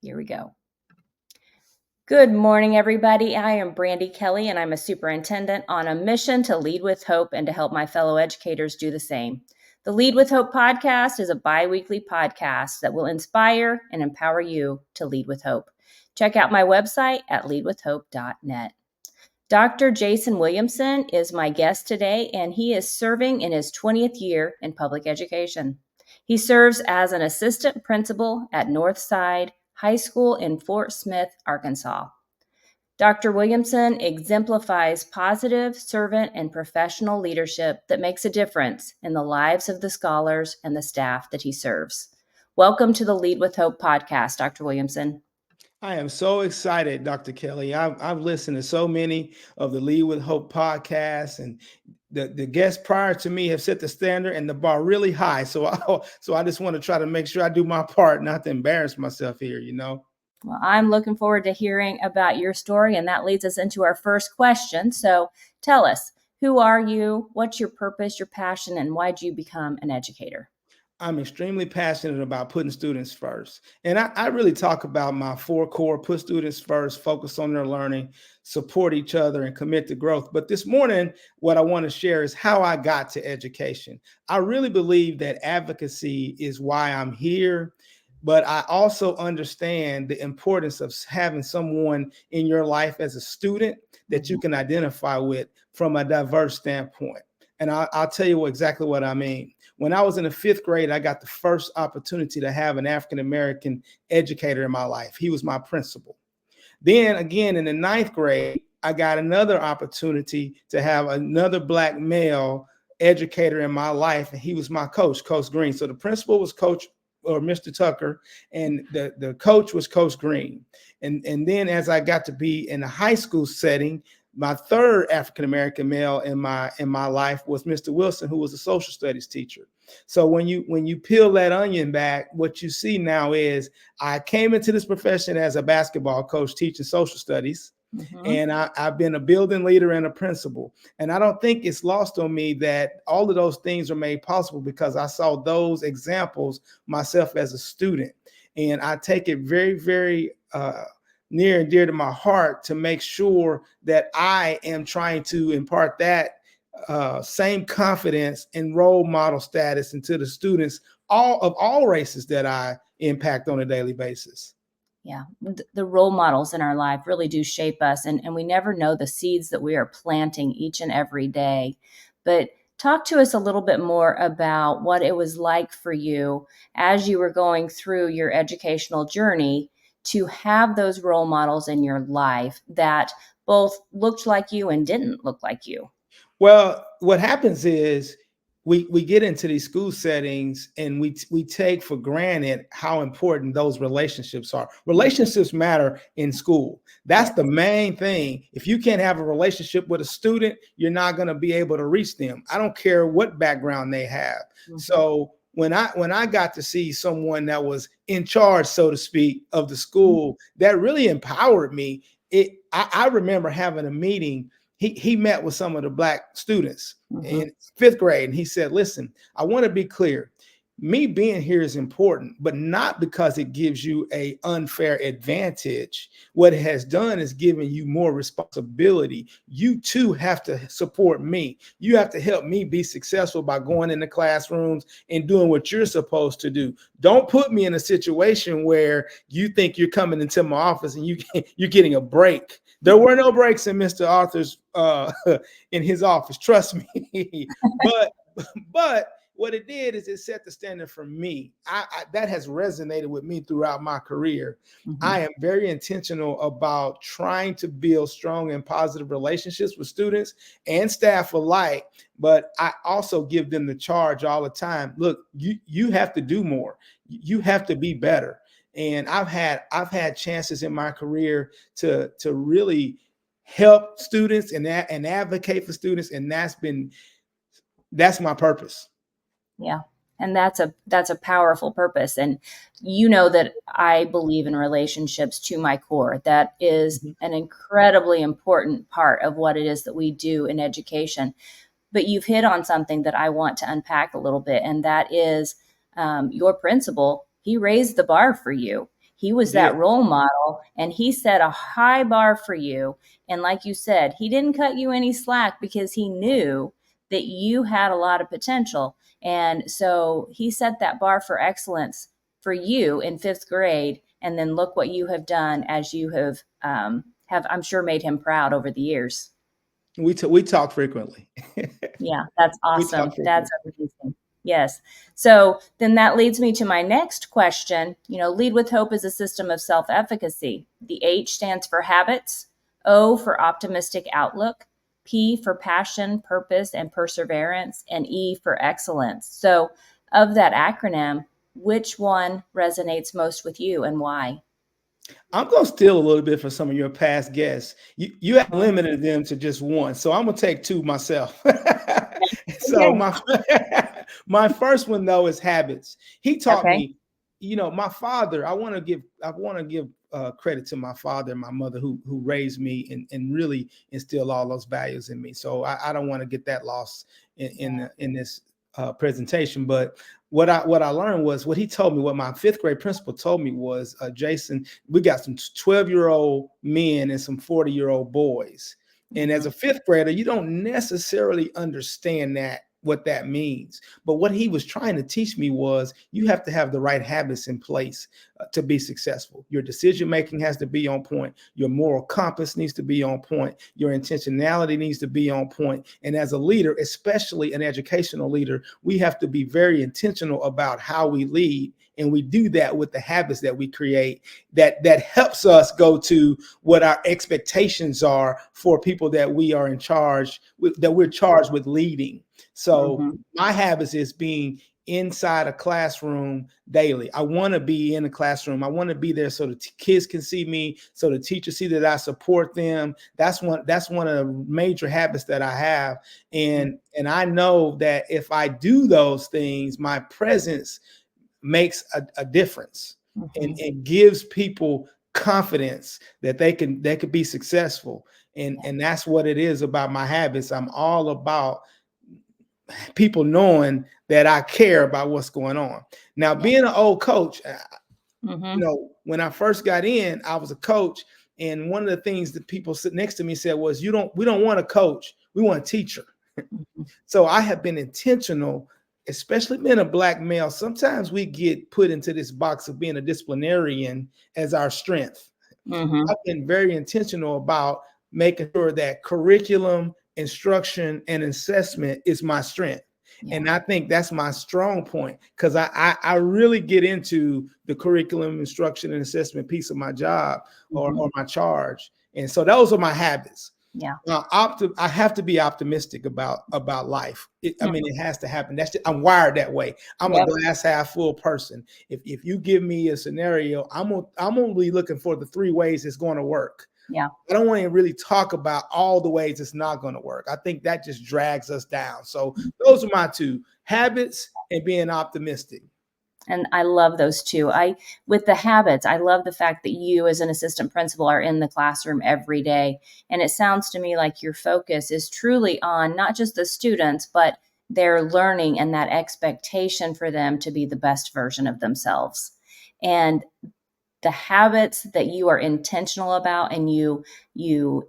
Here we go. Good morning, everybody. I am Brandy Kelly, and I'm a superintendent on a mission to lead with hope and to help my fellow educators do the same. The Lead with Hope podcast is a bi-weekly podcast that will inspire and empower you to lead with hope. Check out my website at leadwithhope.net. Dr. Jason Williamson is my guest today, and he is serving in his 20th year in public education. He serves as an assistant principal at Northside High School in Fort Smith, Arkansas. Dr. Williamson exemplifies positive servant and professional leadership that makes a difference in the lives of the scholars and the staff that he serves. Welcome to the Lead with Hope podcast, Dr. Williamson. I am so excited, Dr. Kelly. I've listened to so many of the Lead with Hope podcasts, and the guests prior to me have set the standard and the bar really high. So I just want to try to make sure I do my part, not to embarrass myself here, Well, I'm looking forward to hearing about your story, and that leads us into our first question. So tell us, who are you? What's your purpose, your passion, and why did you become an educator? I'm extremely passionate about putting students first. And I really talk about my 4 core: put students first, focus on their learning, support each other, and commit to growth. But this morning, what I want to share is how I got to education. I really believe that advocacy is why I'm here. But I also understand the importance of having someone in your life as a student that you can identify with from a diverse standpoint. And I'll tell you exactly what I mean. When I was in the 5th grade, I got the first opportunity to have an African-American educator in my life. He was my principal. Then again, in the 9th grade, I got another opportunity to have another Black male educator in my life, and he was my coach, Coach Green. So the principal was Mr. Tucker, and the coach was Coach Green. And then as I got to be in a high school setting, my third African-American male in my life was Mr. Wilson, who was a social studies teacher. So when you peel that onion back, what you see now is I came into this profession as a basketball coach teaching social studies. Mm-hmm. And I've been a building leader and a principal. And I don't think it's lost on me that all of those things are made possible because I saw those examples myself as a student. And I take it very, very near and dear to my heart to make sure that I am trying to impart that same confidence and role model status into the students of all races that I impact on a daily basis. Yeah, the role models in our life really do shape us, and we never know the seeds that we are planting each and every day. But talk to us a little bit more about what it was like for you as you were going through your educational journey to have those role models in your life that both looked like you and didn't look like you. Well, what happens is we get into these school settings and we take for granted how important those relationships are. Relationships matter in school. That's the main thing. If you can't have a relationship with a student, you're not going to be able to reach them. I don't care what background they have. Mm-hmm. So when I got to see someone that was in charge, so to speak, of the school, that really empowered me. I remember having a meeting. He met with some of the Black students in 5th grade, and he said, listen, I want to be clear. Me being here is important, but not because it gives you an unfair advantage. What it has done is given you more responsibility. You too have to support me. You have to help me be successful by going into classrooms and doing what you're supposed to do. Don't put me in a situation where you think you're coming into my office and you're getting a break. There were no breaks in Mr. Arthur's in his office. Trust me. But what it did is it set the standard for me. That has resonated with me throughout my career. Mm-hmm. I am very intentional about trying to build strong and positive relationships with students and staff alike. But I also give them the charge all the time. Look, you have to do more. You have to be better. And I've had chances in my career to really help students and advocate for students, and that's my purpose. Yeah. And that's a powerful purpose. And you know that I believe in relationships to my core. That is an incredibly important part of what it is that we do in education. But you've hit on something that I want to unpack a little bit, and that is your principal he raised the bar for you. He was that role model, and he set a high bar for you. And like you said, he didn't cut you any slack because he knew that you had a lot of potential. And so he set that bar for excellence for you in fifth grade. And then look what you have done as you have I'm sure made him proud over the years. We talk frequently. Yeah, that's We talk awesome. frequently. That's amazing. Yes. So then that leads me to my next question. Lead with Hope is a system of self-efficacy. The H stands for habits, O for optimistic outlook, P for passion, purpose, and perseverance, and E for excellence. So of that acronym, which one resonates most with you and why? I'm going to steal a little bit from some of your past guests. You have limited them to just one, so I'm going to take two myself. So my first one though is habits. He taught me, my father. I want to give credit to my father and my mother who raised me and really instilled all those values in me. So I don't want to get that lost in this presentation, but what I learned was what he told me. What my fifth grade principal told me was, Jason, we got some 12-year-old men and some 40-year-old boys, and as a fifth grader, you don't necessarily understand what that means. But what he was trying to teach me was you have to have the right habits in place to be successful. Your decision making has to be on point. Your moral compass needs to be on point. Your intentionality needs to be on point. And as a leader, especially an educational leader, we have to be very intentional about how we lead. And we do that with the habits that we create that helps us go to what our expectations are for people that we are in charge with, that we're charged with leading. So my habits is being inside a classroom daily. I want to be in the classroom. I want to be there so the kids can see me, so the teachers see that I support them. That's one of the major habits that I have. And I know that if I do those things, my presence makes a difference and gives people confidence that they could be successful. And that's what it is about my habits. I'm all about people knowing that I care about what's going on. Now, being an old coach, when I first got in, I was a coach. And one of the things that people sit next to me said was, we don't want a coach, we want a teacher. So I have been intentional, especially being a Black male. Sometimes we get put into this box of being a disciplinarian as our strength. I've been very intentional about making sure that curriculum, instruction, and assessment is my strength. And I think that's my strong point, because I really get into the curriculum, instruction, and assessment piece of my job or my charge. And so those are my habits. Now, I have to be optimistic about life. I mean, it has to happen. I'm wired that way. I'm a glass half full person. If you give me a scenario, I'm only looking for the 3 ways it's going to work. I don't want to really talk about all the ways it's not going to work. I think that just drags us down. So those are my 2: habits and being optimistic. And I love those two. With the habits, I love the fact that you as an assistant principal are in the classroom every day. And it sounds to me like your focus is truly on not just the students, but their learning and that expectation for them to be the best version of themselves. And the habits that you are intentional about and you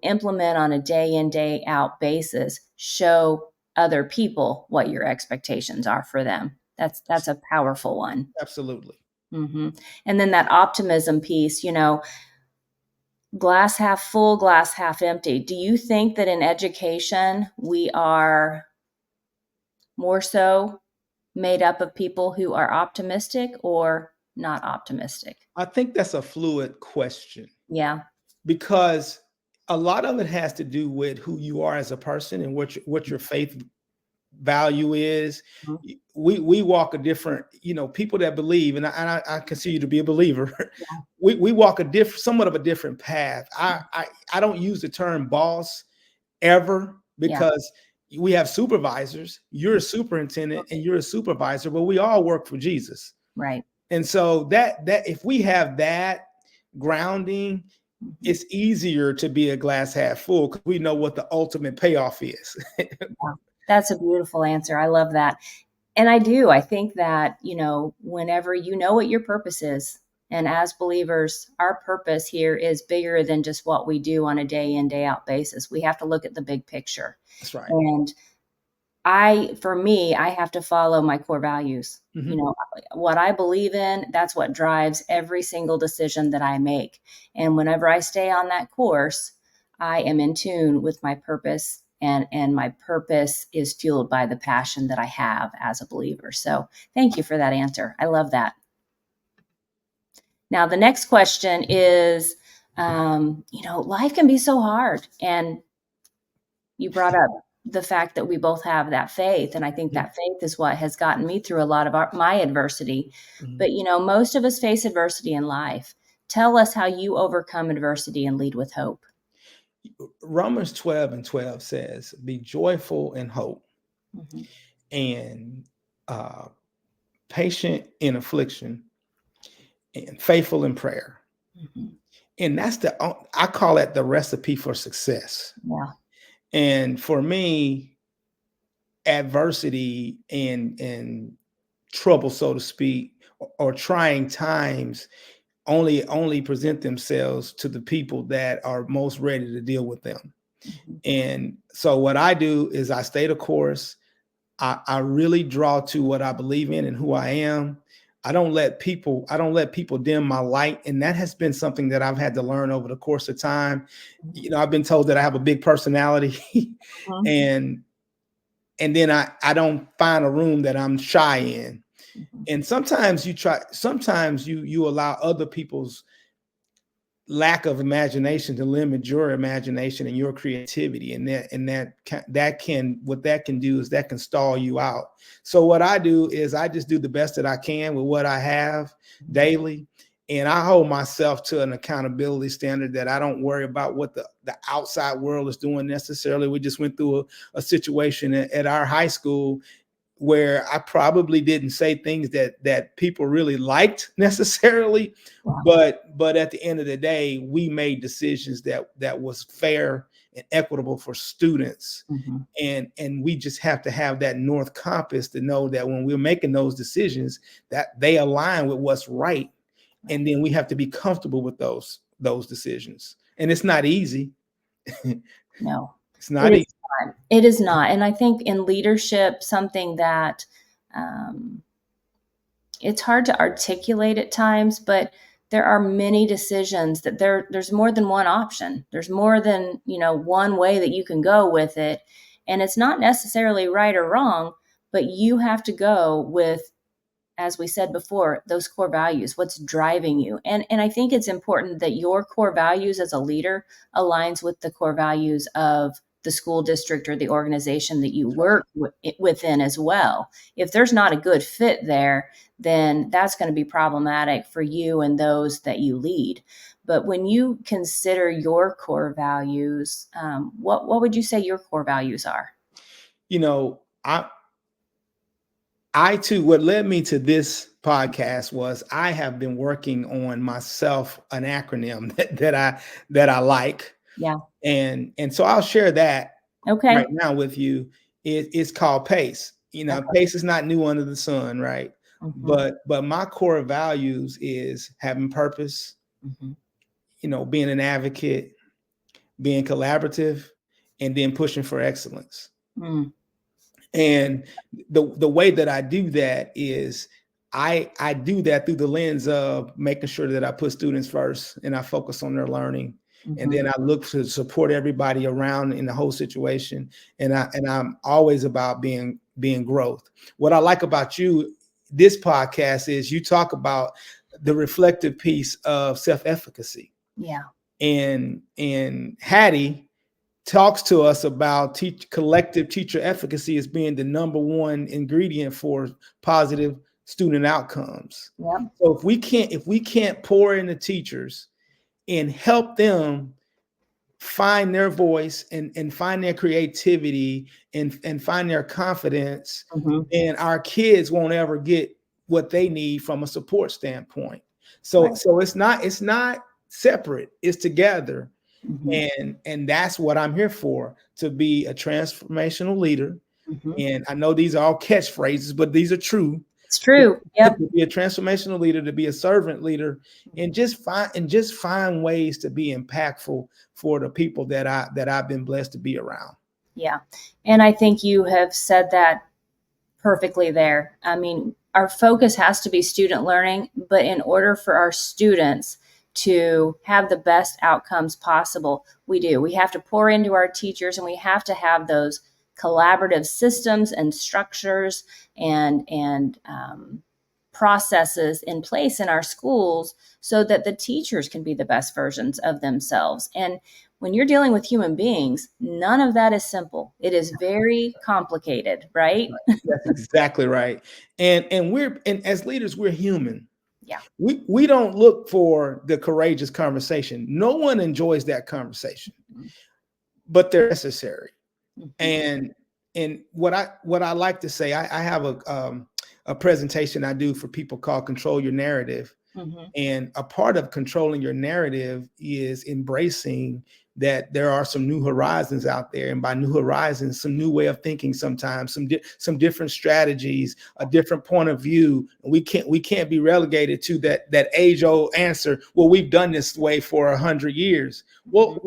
implement on a day in, day out basis show other people what your expectations are for them. That's a powerful one. Absolutely. And then that optimism piece, glass half full, glass half empty. Do you think that in education, we are more so made up of people who are optimistic or not optimistic? I think that's a fluid question. Yeah. Because a lot of it has to do with who you are as a person and what your faith value is. We walk a different, people that believe, and I consider you to be a believer. We walk somewhat of a different path. I don't use the term boss ever, because we have supervisors. You're a superintendent and you're a supervisor, but we all work for Jesus. Right. And so that if we have that grounding, it's easier to be a glass half full, because we know what the ultimate payoff is. That's a beautiful answer. I love that. And I do. I think that, whenever you know what your purpose is, and as believers, our purpose here is bigger than just what we do on a day in, day out basis. We have to look at the big picture. That's right. And for me, I have to follow my core values. Mm-hmm. What I believe in, that's what drives every single decision that I make. And whenever I stay on that course, I am in tune with my purpose, and my purpose is fueled by the passion that I have as a believer. So thank you for that answer. I love that. Now, the next question is, life can be so hard. And you brought up the fact that we both have that faith. And I think that faith is what has gotten me through a lot of my adversity. Mm-hmm. But, most of us face adversity in life. Tell us how you overcome adversity and lead with hope. Romans 12:12 says, be joyful in hope, Mm-hmm. and patient in affliction, and faithful in prayer. Mm-hmm. And that's I call it the recipe for success. Yeah. And for me, adversity and trouble, so to speak, or trying times only present themselves to the people that are most ready to deal with them. Mm-hmm. And so what I do is I stay the course. I really draw to what I believe in and who I am. I don't let people dim my light. And that has been something that I've had to learn over the course of time. I've been told that I have a big personality. Mm-hmm. and then I don't find a room that I'm shy in. Mm-hmm. And sometimes you allow other people's lack of imagination to limit your imagination and your creativity. And that can do is that can stall you out. So what I do is I just do the best that I can with what I have daily. And I hold myself to an accountability standard that I don't worry about what the outside world is doing necessarily. We just went through a situation at our high school where I probably didn't say things that people really liked necessarily, but at the end of the day, we made decisions that was fair and equitable for students. Mm-hmm. And we just have to have that North Compass to know that when we're making those decisions, that they align with what's right. And then we have to be comfortable with those decisions. And it's not easy. No, it's not easy. It is not. And I think in leadership, something that it's hard to articulate at times, but there are many decisions that there's more than one option. There's more than, one way that you can go with it. And it's not necessarily right or wrong, but you have to go with, as we said before, those core values, what's driving you. And I think it's important that your core values as a leader aligns with the core values of the school district or the organization that you work within as well. If there's not a good fit there, then that's going to be problematic for you and those that you lead. But when you consider your core values, what would you say your core values are? I too, what led me to this podcast was I have been working on myself an acronym that I like. Yeah. And so I'll share that right now with you. It's called PACE. PACE is not new under the sun, right? Mm-hmm. But my core values is having purpose, mm-hmm. Being an advocate, being collaborative, and then pushing for excellence. Mm. And the way that I do that is I do that through the lens of making sure that I put students first and I focus on their learning. Mm-hmm. And then I look to support everybody around in the whole situation. And I'm always about being growth. What I like about you, this podcast, is you talk about the reflective piece of self-efficacy. Yeah. And Hattie talks to us about collective teacher efficacy as being the number one ingredient for positive student outcomes. Yep. So if we can't pour into teachers and help them find their voice and find their creativity and find their confidence, mm-hmm. then our kids won't ever get what they need from a support standpoint. So it's not separate, it's together. Mm-hmm. And that's what I'm here for, to be a transformational leader, Mhm. And I know these are all catchphrases, but these are true. It's true. Yep. To be a transformational leader, to be a servant leader, and just find ways to be impactful for the people that I've been blessed to be around. Yeah. And I think you have said that perfectly there. I mean, our focus has to be student learning, but in order for our students to have the best outcomes possible, we have to pour into our teachers, and we have to have those collaborative systems and structures and processes in place in our schools so that the teachers can be the best versions of themselves. And when you're dealing with human beings, none of that is simple. It is very complicated, right? That's exactly right. And as leaders, we're human. Yeah. We don't look for the courageous conversation. No one enjoys that conversation, but they're necessary. Mhm. And what I like to say, I have a presentation I do for people called Control Your Narrative. Mhm. And a part of controlling your narrative is embracing that there are some new horizons out there. And by new horizons, some new way of thinking, sometimes some different strategies, a different point of view. We can't be relegated to that age old answer. Well, we've done this way for 100 years. Well,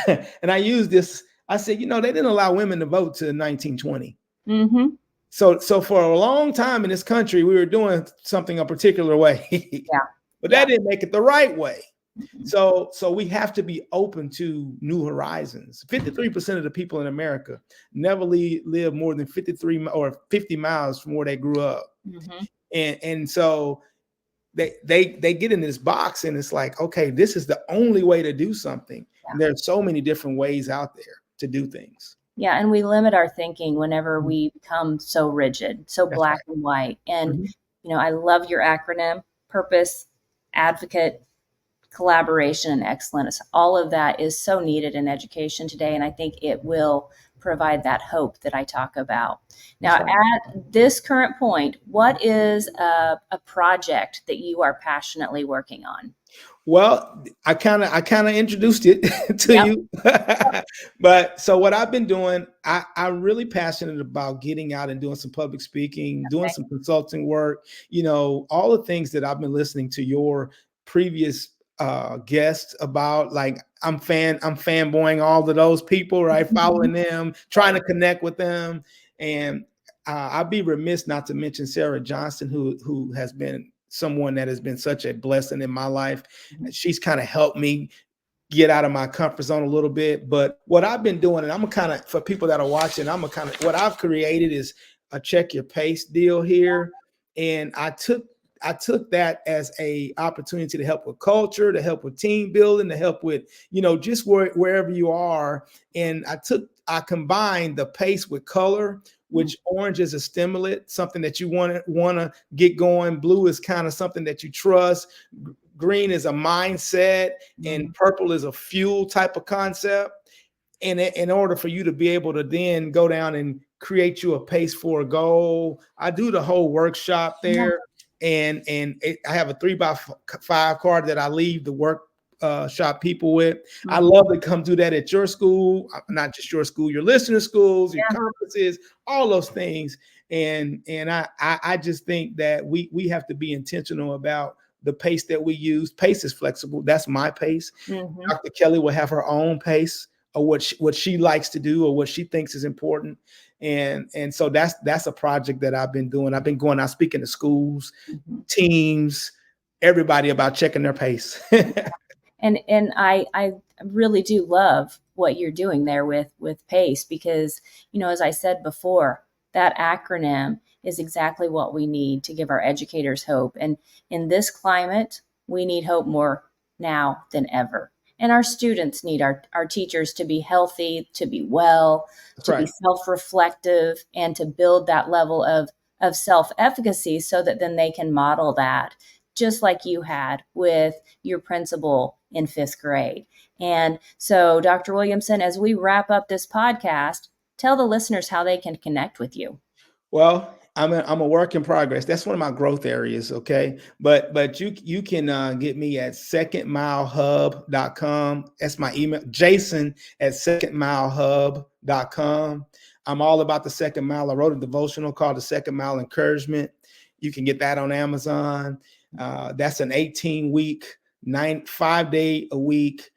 and I use this. I said, they didn't allow women to vote till 1920. Mm-hmm. So for a long time in this country, we were doing something a particular way, Yeah. but Yeah. that didn't make it the right way. Mhm. So we have to be open to new horizons. 53% of the people in America never live more than 53 or 50 miles from where they grew up. Mhm. And so they get in this box, and it's like, okay, this is the only way to do something. Yeah. And there's so many different ways out there to do things. Yeah, and we limit our thinking whenever we become so rigid, so That's black right. and white. And, Mhm. I love your acronym: purpose, advocate, collaboration, and excellence. All of that is so needed in education today, and I think it will provide that hope that I talk about. Now, That's right. at this current point, what is a project that you are passionately working on? Well, I kind of introduced it to Yep. you, but so what I've been doing, I'm really passionate about getting out and doing some public speaking, doing some consulting work. All the things that I've been listening to your previous guests about. Like I'm fanboying all of those people, right? Following them, trying to connect with them, and I'd be remiss not to mention Sarah Johnson, who has been someone that has been such a blessing in my life. She's kind of helped me get out of my comfort zone a little bit. But what I've been doing, and I'm kind of, for people that are watching, what I've created is a check your pace deal here. And I took that as a opportunity to help with culture, to help with team building, to help with, just wherever you are. And I combined the pace with color, which orange is a stimulant, something that you want to get going. Blue is kind of something that you trust. Green is a mindset, and purple is a fuel type of concept. And in order for you to be able to then go down and create you a pace for a goal, I do the whole workshop there. And I have a 3x5 card that I leave the workshop people with. I love to come do that at your school, not just your school, your listener schools, your conferences, all those things. And I just think that we have to be intentional about the pace that we use. Pace is flexible. That's my pace. Dr. Kelly will have her own pace of what she likes to do or what she thinks is important. And so that's a project that I've been doing. I've been going out speaking to schools, teams, everybody about checking their pace. And I really do love what you're doing there with PACE, because, as I said before, that acronym is exactly what we need to give our educators hope. And in this climate, we need hope more now than ever. And our students need our teachers to be healthy, to be well, That's to be right. self-reflective, and to build that level of self-efficacy so that then they can model that, just like you had with your principal in 5th grade. And so, Dr. Williamson, as we wrap up this podcast, tell the listeners how they can connect with you. Well, I'm a work in progress. That's one of my growth areas. Okay. But you can get me at secondmilehub.com. That's my email, Jason at secondmilehub.com. I'm all about the second mile. I wrote a devotional called The Second Mile Encouragement. You can get that on Amazon. That's an 18-week, 5-day a week,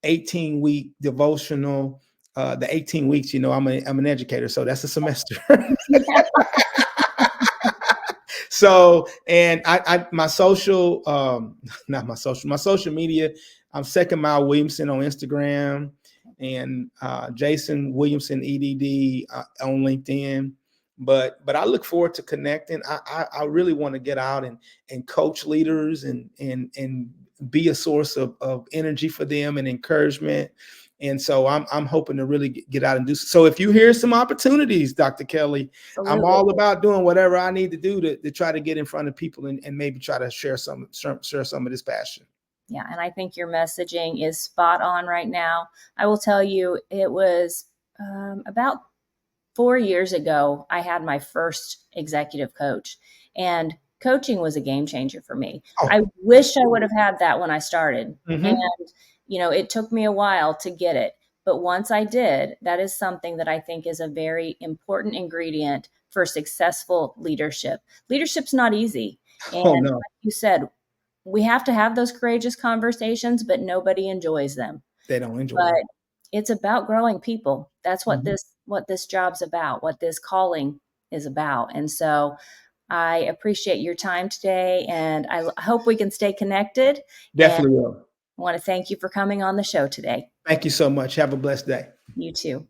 18-week devotional. The 18 weeks, I'm an educator, so that's a semester. So, and my social, my social media, I'm Second Mile Williamson on Instagram, and Jason Williamson EDD on LinkedIn. But I look forward to connecting. I really want to get out and coach leaders and be a source of energy for them and encouragement. And so I'm hoping to really get out and do so. If you hear some opportunities, Dr. Kelly, Absolutely. I'm all about doing whatever I need to do to try to get in front of people and maybe try to share some of this passion. Yeah, and I think your messaging is spot on right now. I will tell you, it was about 4 years ago, I had my first executive coach, and coaching was a game changer for me. I wish I would have had that when I started. Mm-hmm. And, it took me a while to get it. But once I did, that is something that I think is a very important ingredient for successful leadership. Leadership's not easy. And no. Like you said, we have to have those courageous conversations, but nobody enjoys them. They don't enjoy But them. it's about growing people. That's what this job's about, what this calling is about. And so I appreciate your time today, and I hope we can stay connected. Definitely will. I want to thank you for coming on the show today. Thank you so much. Have a blessed day. You too.